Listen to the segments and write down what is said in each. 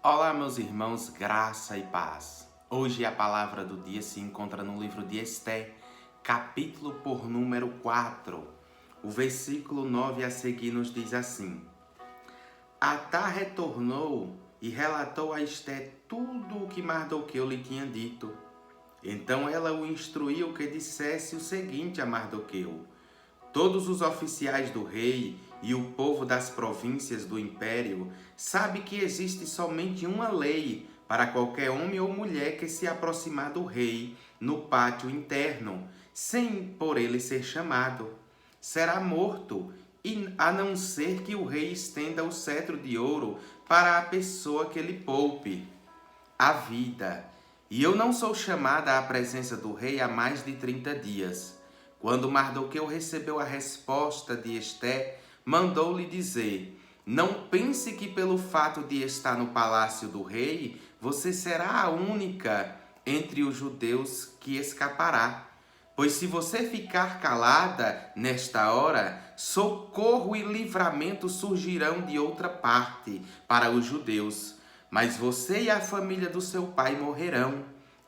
Olá, meus irmãos, graça e paz. Hoje a palavra do dia se encontra no livro de Esté, capítulo por número 4. O versículo 9 a seguir nos diz assim: Atá retornou e relatou a Esté tudo o que Mardoqueu lhe tinha dito. Então ela o instruiu que dissesse o seguinte a Mardoqueu: Todos os oficiais do rei e o povo das províncias do império sabe que existe somente uma lei para qualquer homem ou mulher que se aproximar do rei no pátio interno, sem por ele ser chamado. Será morto, a não ser que o rei estenda o cetro de ouro para a pessoa que lhe poupe a vida. E eu não sou chamada à presença do rei há mais de 30 dias. Quando Mardoqueu recebeu a resposta de Esté, mandou-lhe dizer: Não pense que pelo fato de estar no palácio do rei, você será a única entre os judeus que escapará. Pois se você ficar calada nesta hora, socorro e livramento surgirão de outra parte para os judeus. Mas você e a família do seu pai morrerão.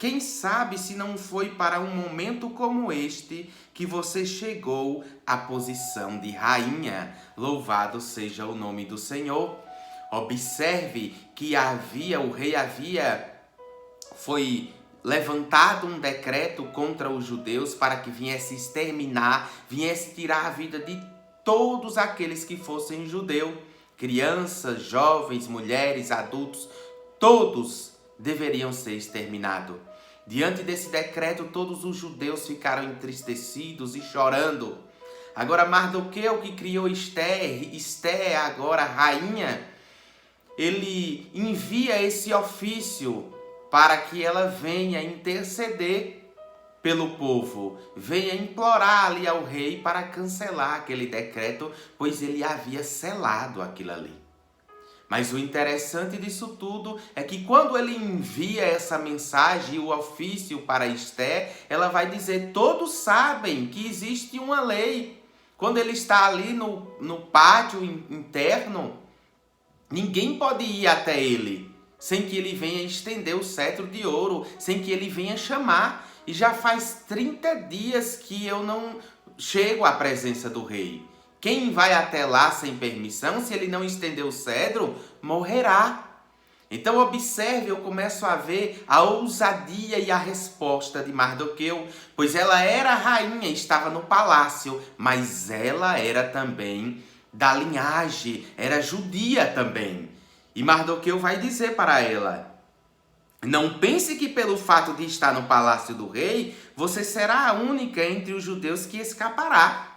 Quem sabe se não foi para um momento como este que você chegou à posição de rainha. Louvado seja o nome do Senhor. Observe que o rei havia levantado um decreto contra os judeus para que viesse exterminar, viesse tirar a vida de todos aqueles que fossem judeus. Crianças, jovens, mulheres, adultos, todos deveriam ser exterminados. Diante desse decreto, todos os judeus ficaram entristecidos e chorando. Agora Mardoqueu, que criou Esté agora rainha, ele envia esse ofício para que ela venha interceder pelo povo, venha implorar ali ao rei para cancelar aquele decreto, pois ele havia selado aquilo ali. Mas o interessante disso tudo é que quando ele envia essa mensagem, o ofício para Esté, ela vai dizer: todos sabem que existe uma lei. Quando ele está ali no pátio interno, ninguém pode ir até ele sem que ele venha estender o cetro de ouro, sem que ele venha chamar. E já faz 30 dias que eu não chego à presença do rei. Quem vai até lá sem permissão, se ele não estender o cedro, morrerá. Então observe, eu começo a ver a ousadia e a resposta de Mardoqueu, pois ela era rainha, estava no palácio, mas ela era também da linhagem, era judia também. E Mardoqueu vai dizer para ela: não pense que pelo fato de estar no palácio do rei, você será a única entre os judeus que escapará.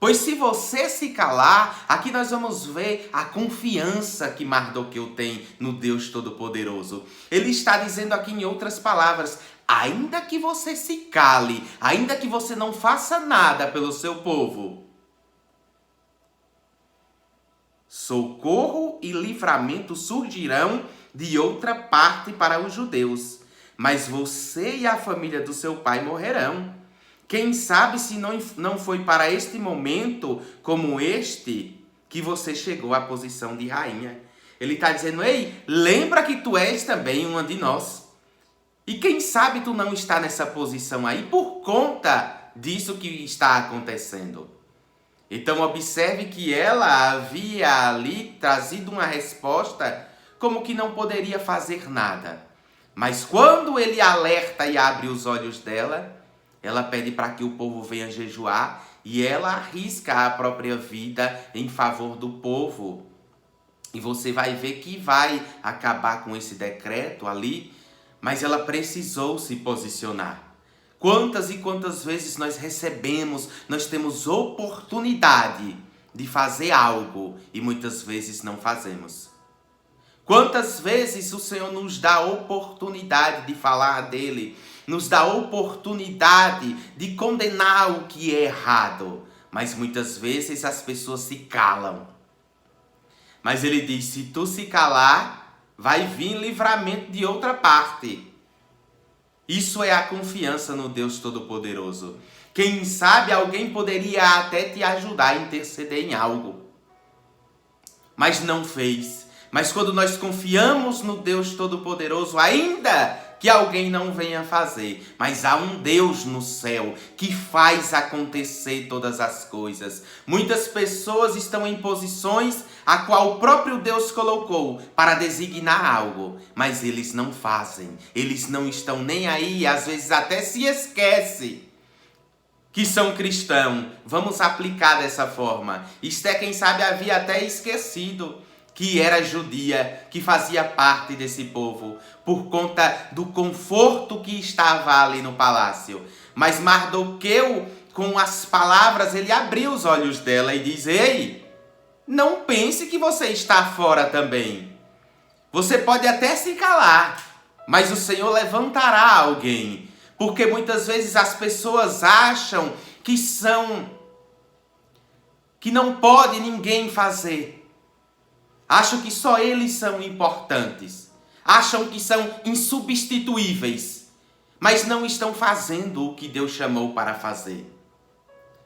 Pois se você se calar, aqui nós vamos ver a confiança que Mardoqueu tem no Deus Todo-Poderoso. Ele está dizendo aqui em outras palavras: ainda que você se cale, ainda que você não faça nada pelo seu povo, socorro e livramento surgirão de outra parte para os judeus, mas você e a família do seu pai morrerão. Quem sabe se não foi para este momento como este que você chegou à posição de rainha. Ele está dizendo: ei, lembra que tu és também uma de nós. E quem sabe tu não está nessa posição aí por conta disso que está acontecendo. Então observe que ela havia ali trazido uma resposta como que não poderia fazer nada. Mas quando ele alerta e abre os olhos dela, ela pede para que o povo venha jejuar e ela arrisca a própria vida em favor do povo. E você vai ver que vai acabar com esse decreto ali, mas ela precisou se posicionar. Quantas e quantas vezes nós temos oportunidade de fazer algo e muitas vezes não fazemos. Quantas vezes o Senhor nos dá a oportunidade de falar dele, nos dá a oportunidade de condenar o que é errado, mas muitas vezes as pessoas se calam. Mas ele diz: se tu se calar, vai vir livramento de outra parte. Isso é a confiança no Deus Todo-Poderoso. Quem sabe alguém poderia até te ajudar a interceder em algo, mas não fez. Mas quando nós confiamos no Deus Todo-Poderoso, ainda que alguém não venha fazer, mas há um Deus no céu que faz acontecer todas as coisas. Muitas pessoas estão em posições a qual o próprio Deus colocou para designar algo, mas eles não fazem, eles não estão nem aí, às vezes até se esquece que são cristãos. Vamos aplicar dessa forma. Esté, quem sabe, havia até esquecido que era judia, que fazia parte desse povo, por conta do conforto que estava ali no palácio. Mas Mardoqueu, com as palavras, ele abriu os olhos dela e diz: ei, não pense que você está fora também. Você pode até se calar, mas o Senhor levantará alguém. Porque muitas vezes as pessoas acham que não pode ninguém fazer. Acham que só eles são importantes. Acham que são insubstituíveis. Mas não estão fazendo o que Deus chamou para fazer.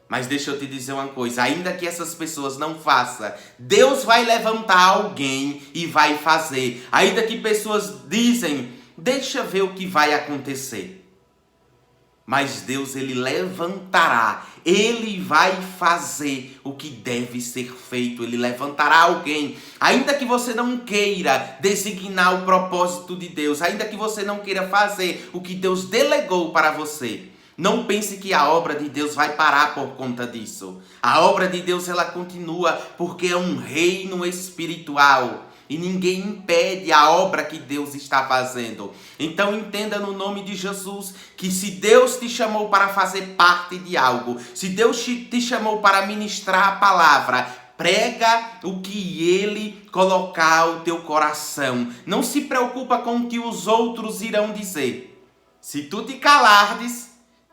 Mas deixa eu te dizer uma coisa. Ainda que essas pessoas não façam, Deus vai levantar alguém e vai fazer. Ainda que pessoas dizem: deixa ver o que vai acontecer. Mas Deus, ele levantará, ele vai fazer o que deve ser feito, ele levantará alguém. Ainda que você não queira designar o propósito de Deus, ainda que você não queira fazer o que Deus delegou para você, não pense que a obra de Deus vai parar por conta disso. A obra de Deus, ela continua, porque é um reino espiritual. E ninguém impede a obra que Deus está fazendo. Então entenda no nome de Jesus que se Deus te chamou para fazer parte de algo, se Deus te chamou para ministrar a palavra, prega o que Ele colocar ao teu coração. Não se preocupa com o que os outros irão dizer. Se tu te calardes,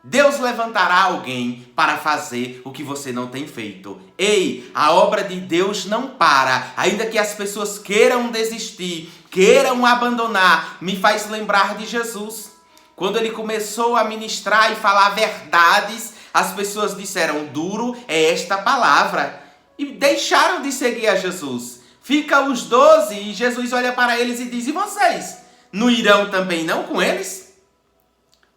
Deus levantará alguém para fazer o que você não tem feito. Ei, a obra de Deus não para. Ainda que as pessoas queiram desistir, queiram abandonar, me faz lembrar de Jesus. Quando ele começou a ministrar e falar verdades, as pessoas disseram: duro é esta palavra. E deixaram de seguir a Jesus. Fica os 12 e Jesus olha para eles e diz: e vocês? Não irão também não com eles?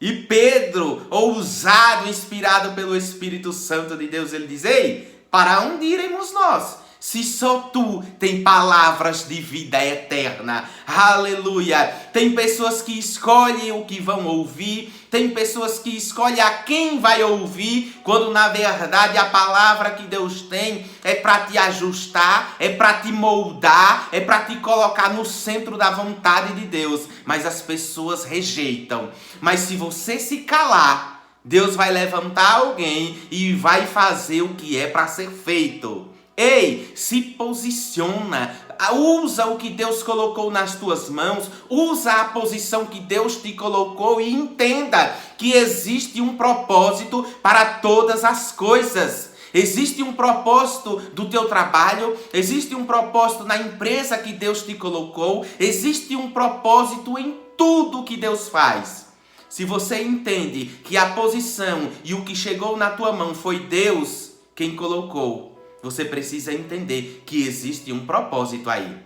E Pedro, ousado, inspirado pelo Espírito Santo de Deus, ele diz: ei, para onde iremos nós? Se só tu tem palavras de vida eterna. Aleluia! Tem pessoas que escolhem o que vão ouvir. Tem pessoas que escolhem a quem vai ouvir. Quando na verdade a palavra que Deus tem é para te ajustar. É para te moldar. É para te colocar no centro da vontade de Deus. Mas as pessoas rejeitam. Mas se você se calar, Deus vai levantar alguém e vai fazer o que é para ser feito. Ei, se posiciona, usa o que Deus colocou nas tuas mãos, usa a posição que Deus te colocou e entenda que existe um propósito para todas as coisas. Existe um propósito do teu trabalho, existe um propósito na empresa que Deus te colocou, existe um propósito em tudo que Deus faz. Se você entende que a posição e o que chegou na tua mão foi Deus quem colocou, você precisa entender que existe um propósito aí.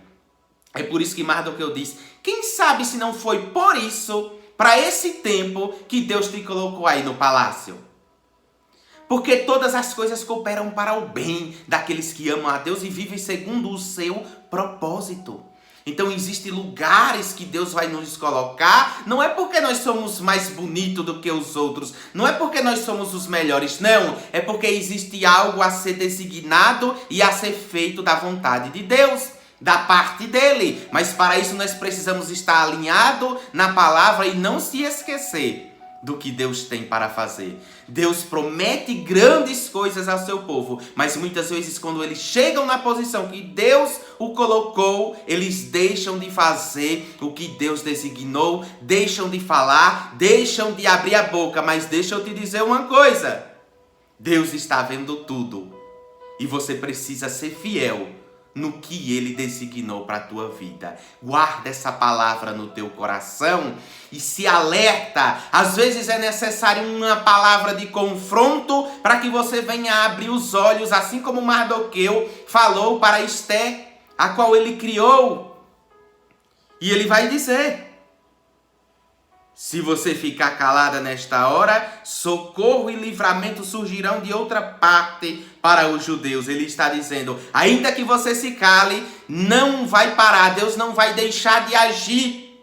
É por isso que Mardoqueu diz: quem sabe se não foi por isso, para esse tempo, que Deus te colocou aí no palácio? Porque todas as coisas cooperam para o bem daqueles que amam a Deus e vivem segundo o seu propósito. Então existem lugares que Deus vai nos colocar, não é porque nós somos mais bonitos do que os outros, não é porque nós somos os melhores, não, é porque existe algo a ser designado e a ser feito da vontade de Deus, da parte dele. Mas para isso nós precisamos estar alinhados na palavra e não se esquecer do que Deus tem para fazer. Deus promete grandes coisas ao seu povo, mas muitas vezes quando eles chegam na posição que Deus o colocou, eles deixam de fazer o que Deus designou, deixam de falar, deixam de abrir a boca. Mas deixa eu te dizer uma coisa: Deus está vendo tudo e você precisa ser fiel no que Ele designou para a tua vida. Guarda essa palavra no teu coração e se alerta. Às vezes é necessário uma palavra de confronto para que você venha abrir os olhos, assim como Mardoqueu falou para Esté, a qual ele criou E ele vai dizer: se você ficar calada nesta hora, socorro e livramento surgirão de outra parte para os judeus. Ele está dizendo, ainda que você se cale, não vai parar, Deus não vai deixar de agir.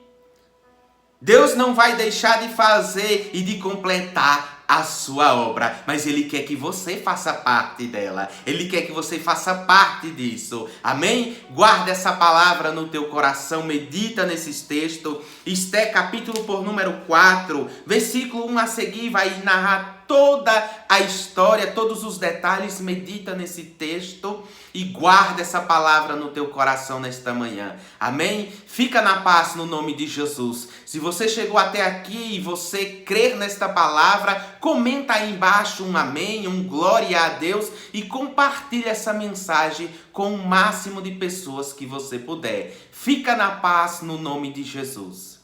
Deus não vai deixar de fazer e de completar a sua obra, mas Ele quer que você faça parte dela. Ele quer que você faça parte disso. Amém? Guarda essa palavra no teu coração, medita nesses textos. Esté capítulo por número 4, versículo 1 a seguir, vai narrar toda a história, todos os detalhes. Medita nesse texto e guarda essa palavra no teu coração nesta manhã. Amém? Fica na paz no nome de Jesus. Se você chegou até aqui e você crer nesta palavra, comenta aí embaixo um amém, um glória a Deus e compartilha essa mensagem com o máximo de pessoas que você puder. Fica na paz no nome de Jesus.